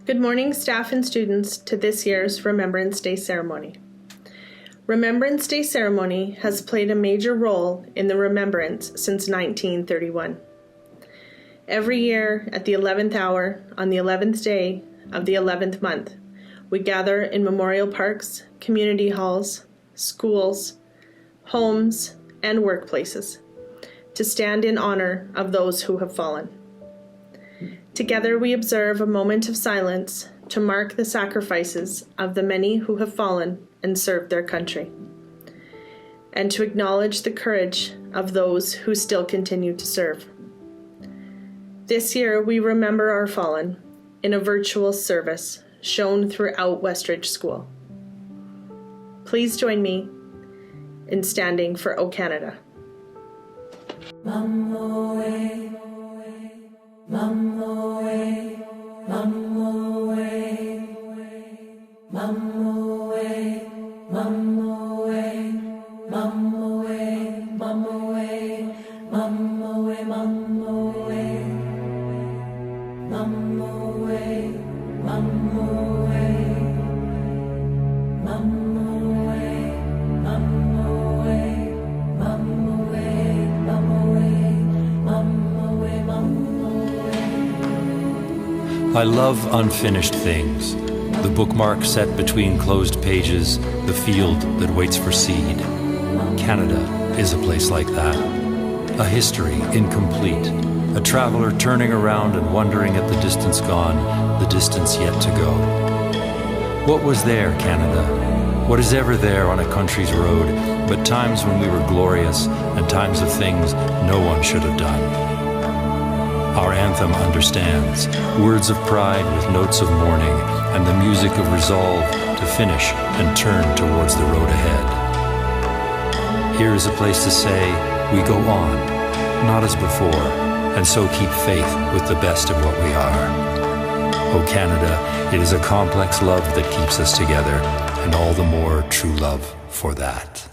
Good morning, staff and students, to this year's Remembrance Day ceremony. Remembrance Day ceremony has played a major role in the remembrance since 1931. Every year at the 11th hour on the 11th day of the 11th month, we gather in memorial parks, community halls, schools, homes, and workplaces to stand in honor of those who have fallen. Together we observe a moment of silence to mark the sacrifices of the many who have fallen and served their country, and to acknowledge the courage of those who still continue to serve. This year we remember our fallen in a virtual service shown throughout Westridge School. Please join me in standing for O Canada. Mamoe, mamoe, mamoe, mamoe, mamoe, mamoe, mamoe, mamoe, mamoe, mamoe, I love unfinished things, the bookmark set between closed pages, the field that waits for seed. Canada is a place like that. A history incomplete, a traveler turning around and wondering at the distance gone, the distance yet to go. What was there, Canada? What is ever there on a country's road but times when we were glorious and times of things no one should have done? Our anthem understands words of pride with notes of mourning and the music of resolve to finish and turn towards the road ahead. Here is a place to say, we go on, not as before, and so keep faith with the best of what we are. O Canada, it is a complex love that keeps us together, and all the more true love for that.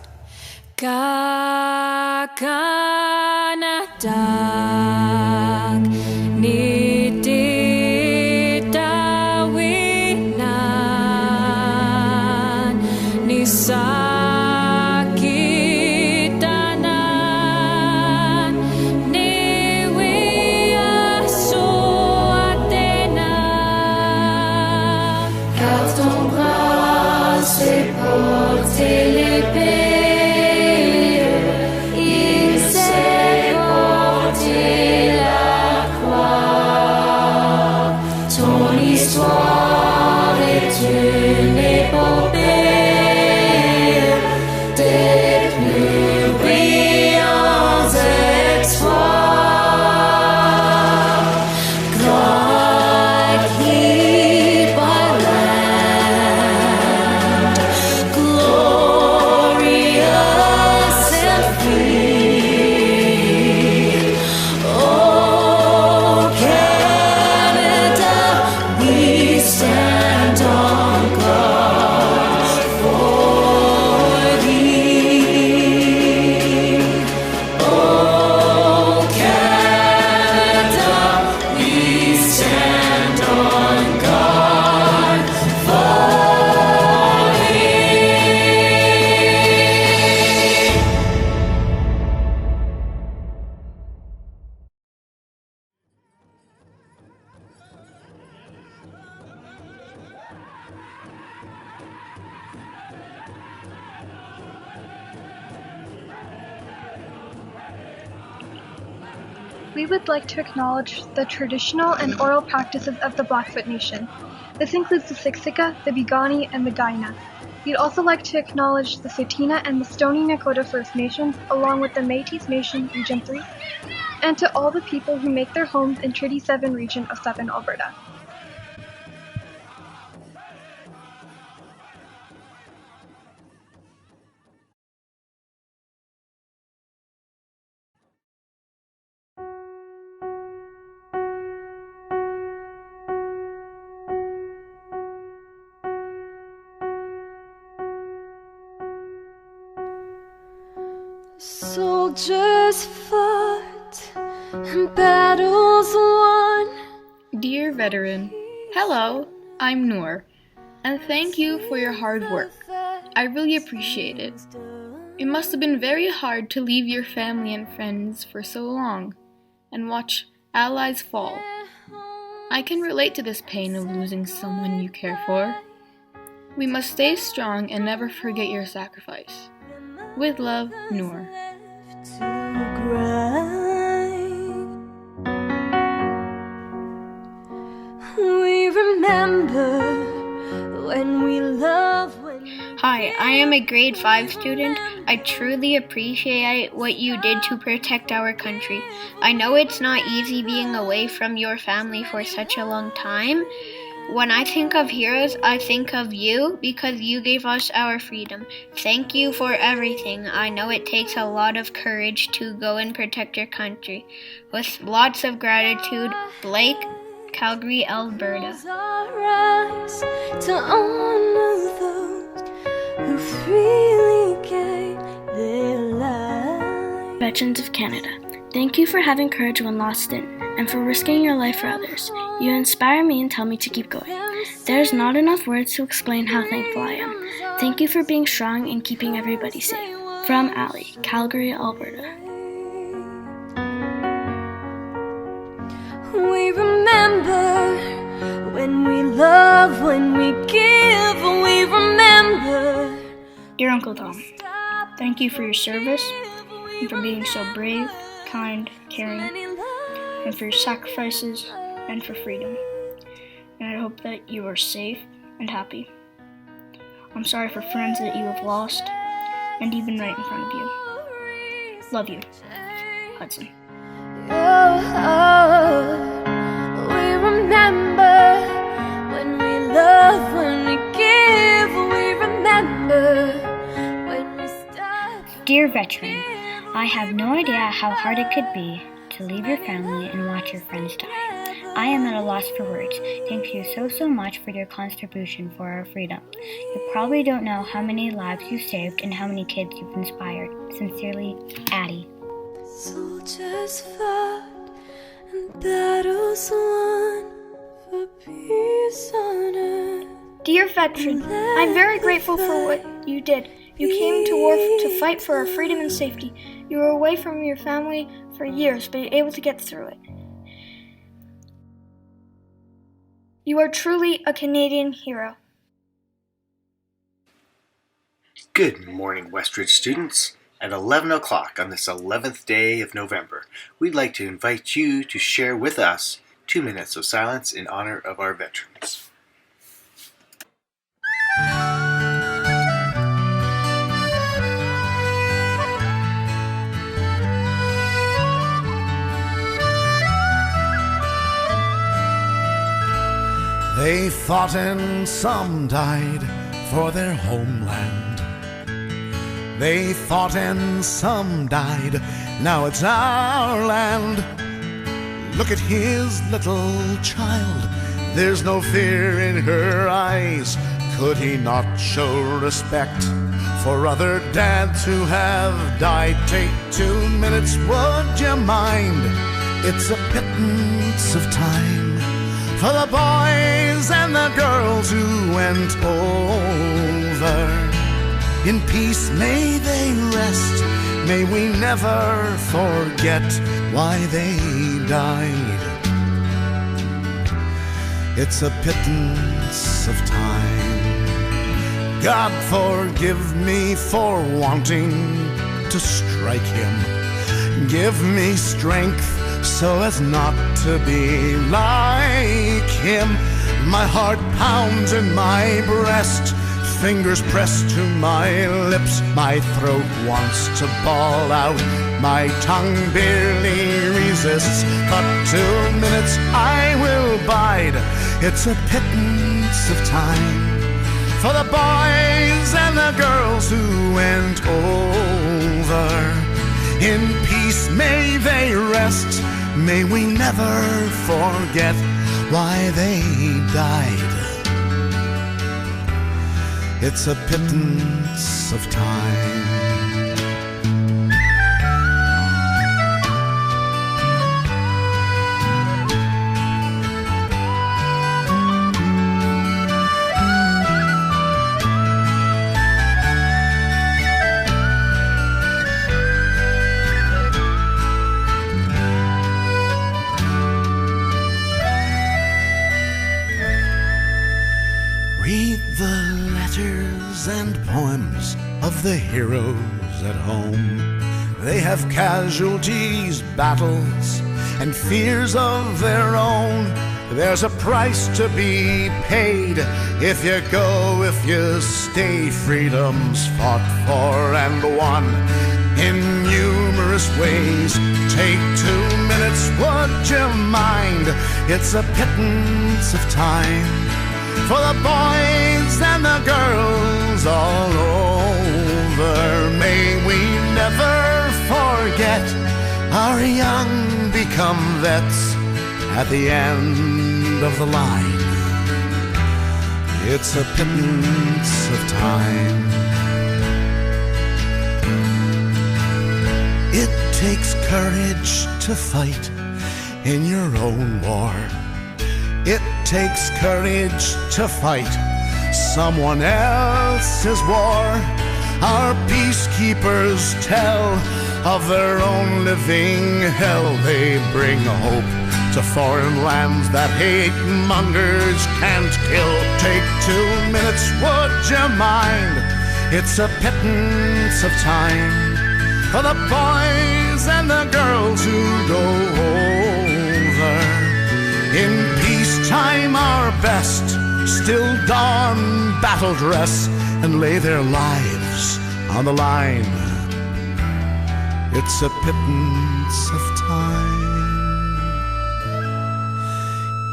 We would like to acknowledge the traditional and oral practices of the Blackfoot Nation. This includes the Siksika, the Piikani, and the Kainai. We'd also like to acknowledge the Tsuut'ina and the Stoney Nakoda First Nations, along with the Métis Nation Region 3, and to all the people who make their homes in Treaty 7 Region of Southern Alberta. Soldiers fought and battles won. Dear veteran, hello. I'm Noor, and thank you for your hard work. I really appreciate it. It must have been very hard to leave your family and friends for so long and watch allies fall. I can relate to this pain of losing someone you care for. We must stay strong and never forget your sacrifice. With love, Noor. We remember when we love. Hi, I am a grade 5 student. I truly appreciate what you did to protect our country. I know it's not easy being away from your family for such a long time. When I think of heroes, I think of you because you gave us our freedom. Thank you for everything. I know it takes a lot of courage to go and protect your country. With lots of gratitude, Blake, Calgary, Alberta. To honor those who freely gave their lives. Veterans of Canada, thank you for having courage when lost in, and for risking your life for others. You inspire me and tell me to keep going. There's not enough words to explain how thankful I am. Thank you for being strong and keeping everybody safe. From Allie, Calgary, Alberta. We remember when we love, when we give, we remember. Dear Uncle Tom, thank you for your service and for being so brave, kind, caring, and for your sacrifices and for freedom. And I hope that you are safe and happy. I'm sorry for friends that you have lost and even right in front of you. Love you, Hudson. We remember when we love, when we give, we remember when we stop. Dear veteran, I have no idea how hard it could be to leave your family and watch your friends die. I am at a loss for words. Thank you so much for your contribution for our freedom. You probably don't know how many lives you saved and how many kids you've inspired. Sincerely, Addie. Soldiers fought and battles won for peace on earth. Dear veteran, I'm very grateful for what you did. You came to war to fight for our freedom and safety. You were away from your family for years, but you're able to get through it. You are truly a Canadian hero. Good morning, Westridge students. At 11 o'clock on this 11th day of November, we'd like to invite you to share with us 2 minutes of silence in honor of our veterans. They fought and some died for their homeland. They fought and some died, now it's our land. Look at his little child, there's no fear in her eyes. Could he not show respect for other dads who have died? Take 2 minutes, would you mind? It's a pittance of time for the boys and the girls who went over. In peace may they rest, may we never forget why they died. It's a pittance of time. God forgive me for wanting to strike him. Give me strength so as not to be like him. My heart pounds in my breast, fingers pressed to my lips. My throat wants to bawl out, my tongue barely resists. But 2 minutes I will bide. It's a pittance of time for the boys and the girls who went over. In peace may they rest, may we never forget why they died. It's a pittance of time. of the heroes at home. They have casualties, battles, and fears of their own. There's a price to be paid if you go, if you stay. Freedom's fought for and won in numerous ways. Take 2 minutes, would you mind? It's a pittance of time for the boys and the girls all over. May we never forget our young become vets at the end of the line. It's a pittance of time. It takes courage to fight in your own war. It takes courage to fight someone else's war. Our peacekeepers tell of their own living hell. They bring hope to foreign lands that hate mongers can't kill. Take 2 minutes, would you mind? It's a pittance of time for the boys and the girls who go over. In peacetime our best still don battle dress and lay their lives on the line. It's a pittance of time.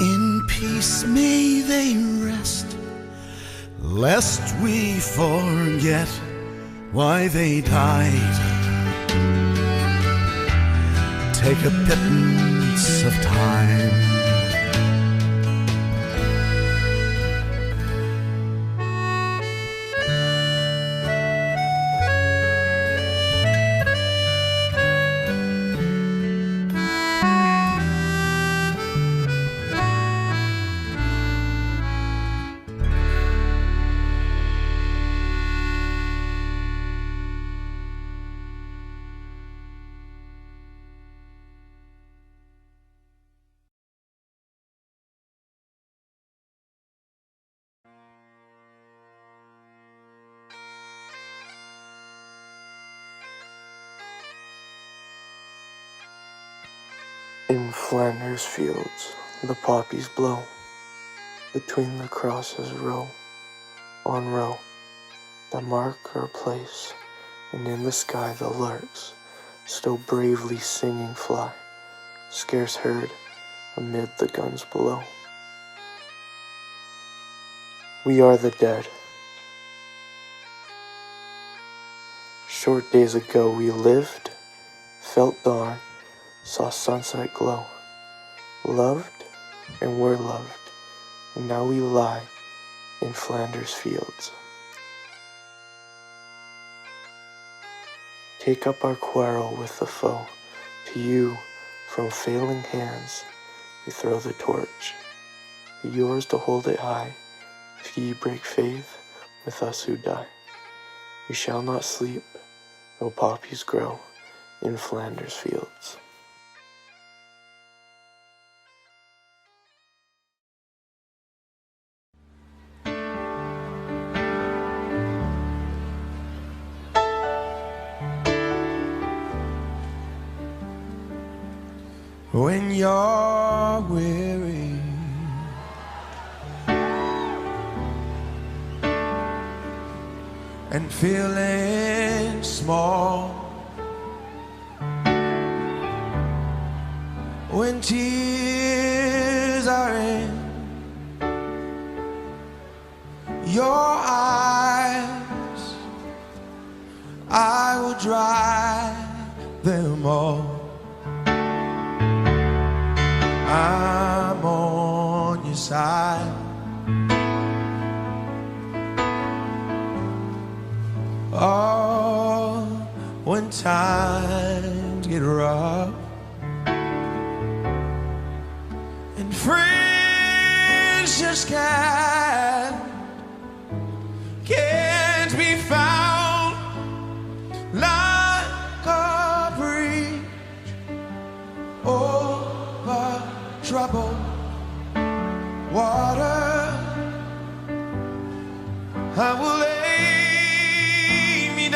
In peace may they rest, lest we forget why they died. Take a pittance of time. In Flanders fields the poppies blow, between the crosses row on row, that mark our place, and in the sky the larks still bravely singing fly, scarce heard amid the guns below. We are the dead. Short days ago we lived, felt dawn, saw sunset glow, loved and were loved, and now we lie in Flanders fields. Take up our quarrel with the foe, to you from failing hands we throw the torch, be yours to hold it high, if ye break faith with us who die. We shall not sleep, though poppies grow in Flanders fields. When you're weary and feeling small, when tears are in your eyes, I will dry them all. I'm on your side. Oh, when times get rough and friends just can't be found like a bridge over troubled water. I will lay me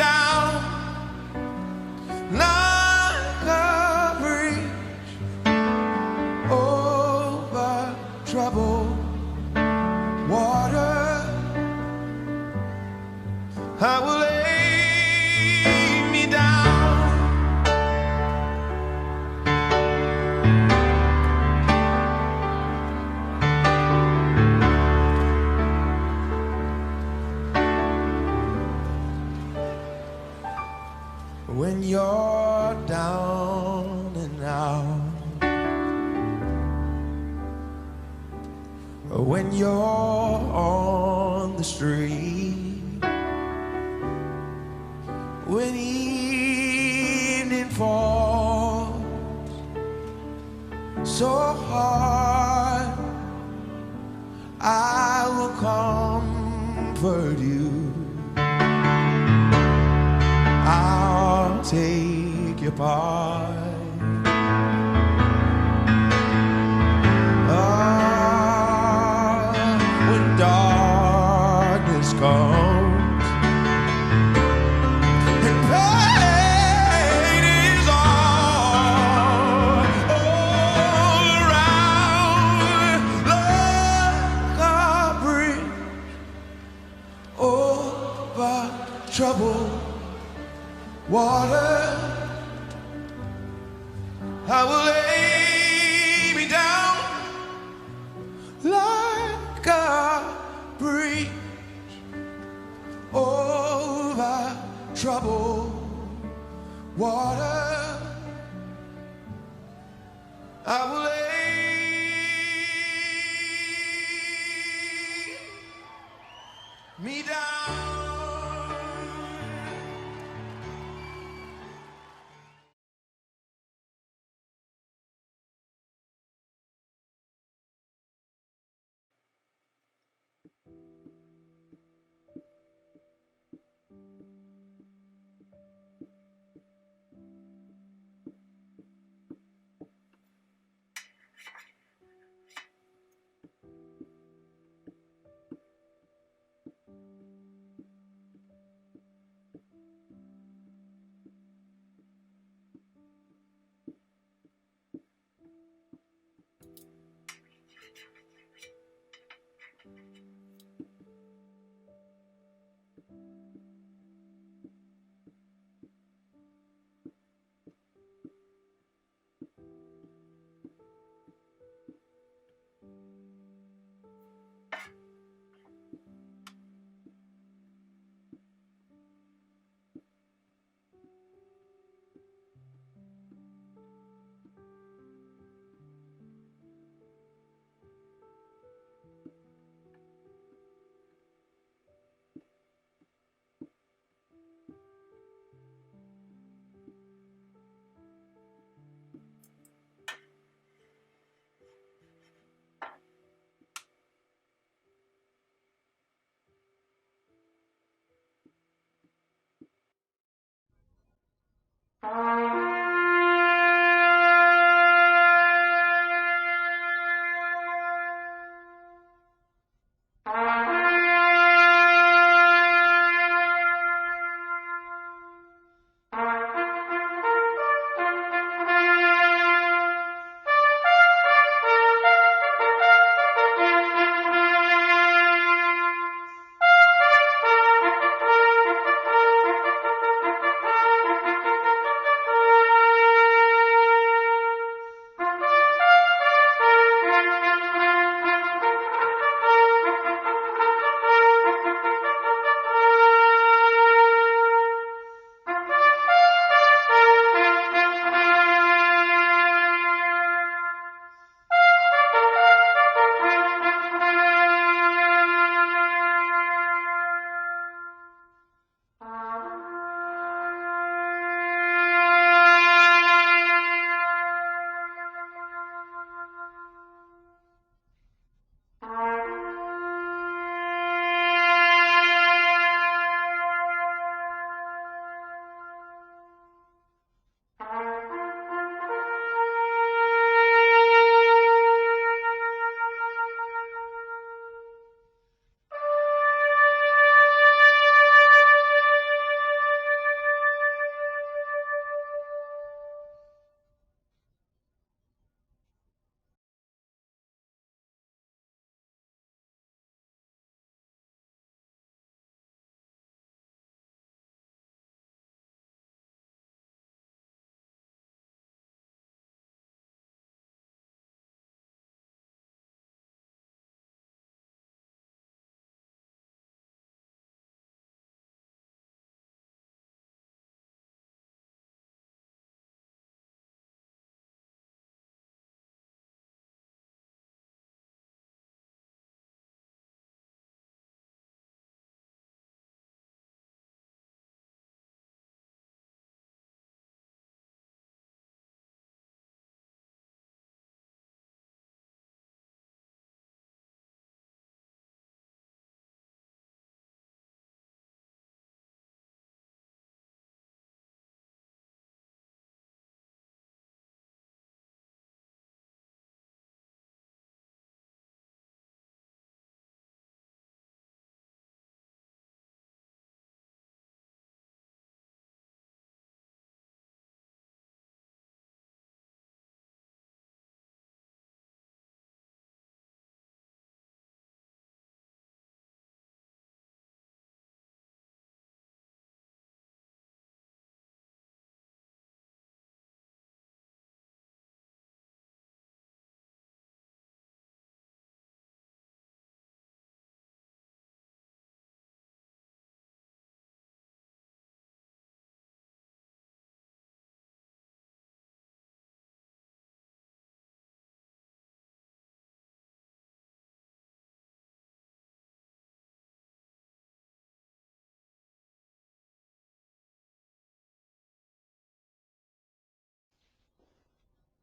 when you're on the street, when evening falls so hard, I will comfort you. I'll take your part. When darkness comes and pain is all around, like a bridge over troubled water, I will lay me down like a bridge over troubled water. I will lay me down.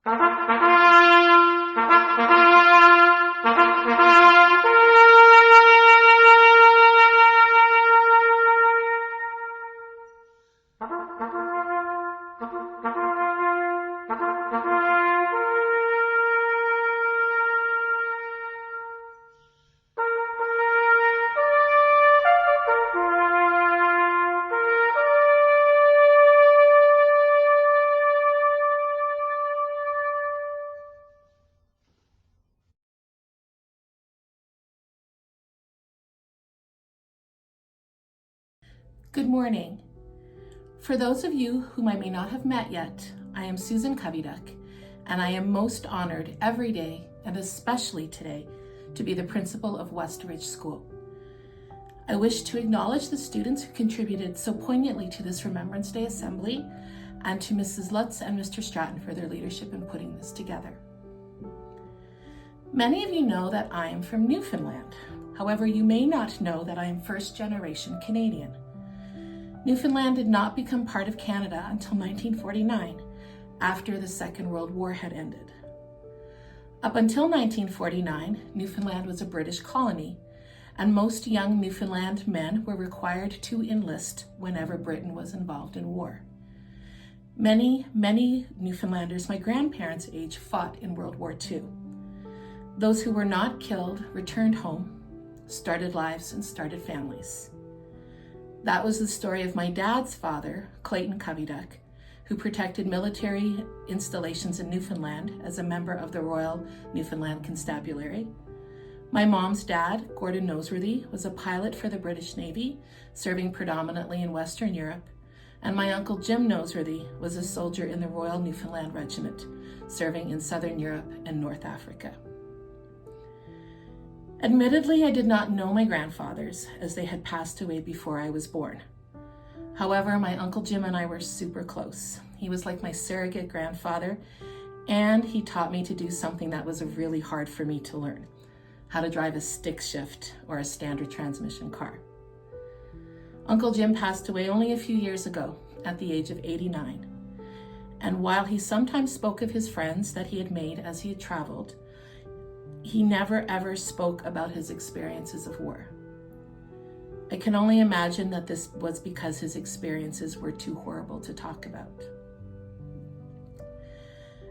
Good morning. For those of you whom I may not have met yet, I am Susan Coveyduck, and I am most honored every day, and especially today, to be the principal of Westridge School. I wish to acknowledge the students who contributed so poignantly to this Remembrance Day Assembly, and to Mrs. Lutz and Mr. Stratton for their leadership in putting this together. Many of you know that I am from Newfoundland. However, you may not know that I am first-generation Canadian. Newfoundland did not become part of Canada until 1949, after the Second World War had ended. Up until 1949, Newfoundland was a British colony, and most young Newfoundland men were required to enlist whenever Britain was involved in war. Many Newfoundlanders my grandparents' age fought in World War II. Those who were not killed returned home, started lives, and started families. That was the story of my dad's father, Clayton Coveyduck, who protected military installations in Newfoundland as a member of the Royal Newfoundland Constabulary. My mom's dad, Gordon Noseworthy, was a pilot for the British Navy, serving predominantly in Western Europe, and my uncle Jim Noseworthy was a soldier in the Royal Newfoundland Regiment, serving in Southern Europe and North Africa. Admittedly, I did not know my grandfathers, as they had passed away before I was born. However, my Uncle Jim and I were super close. He was like my surrogate grandfather, and he taught me to do something that was really hard for me to learn: how to drive a stick shift or a standard transmission car. Uncle Jim passed away only a few years ago, at the age of 89. And while he sometimes spoke of his friends that he had made as he had traveled, he never ever spoke about his experiences of war. I can only imagine that this was because his experiences were too horrible to talk about.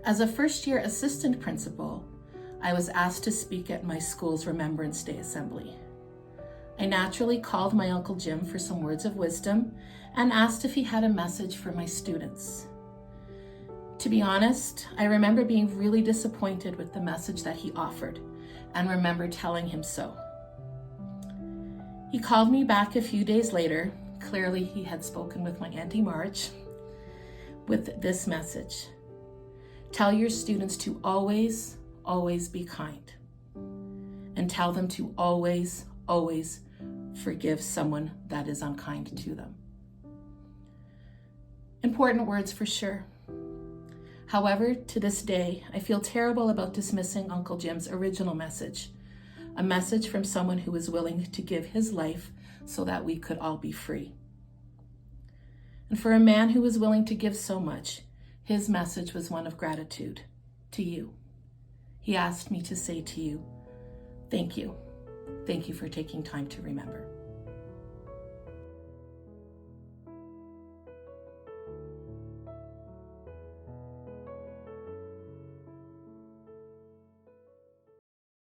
As a first-year assistant principal, I was asked to speak at my school's Remembrance Day Assembly. I naturally called my Uncle Jim for some words of wisdom and asked if he had a message for my students. To be honest, I remember being really disappointed with the message that he offered, and remember telling him so. He called me back a few days later. Clearly he had spoken with my Auntie Marge, with this message: tell your students to always, always be kind, and tell them to always, always forgive someone that is unkind to them. Important words for sure. However, to this day, I feel terrible about dismissing Uncle Jim's original message, a message from someone who was willing to give his life so that we could all be free. And for a man who was willing to give so much, his message was one of gratitude to you. He asked me to say to you, thank you. Thank you for taking time to remember.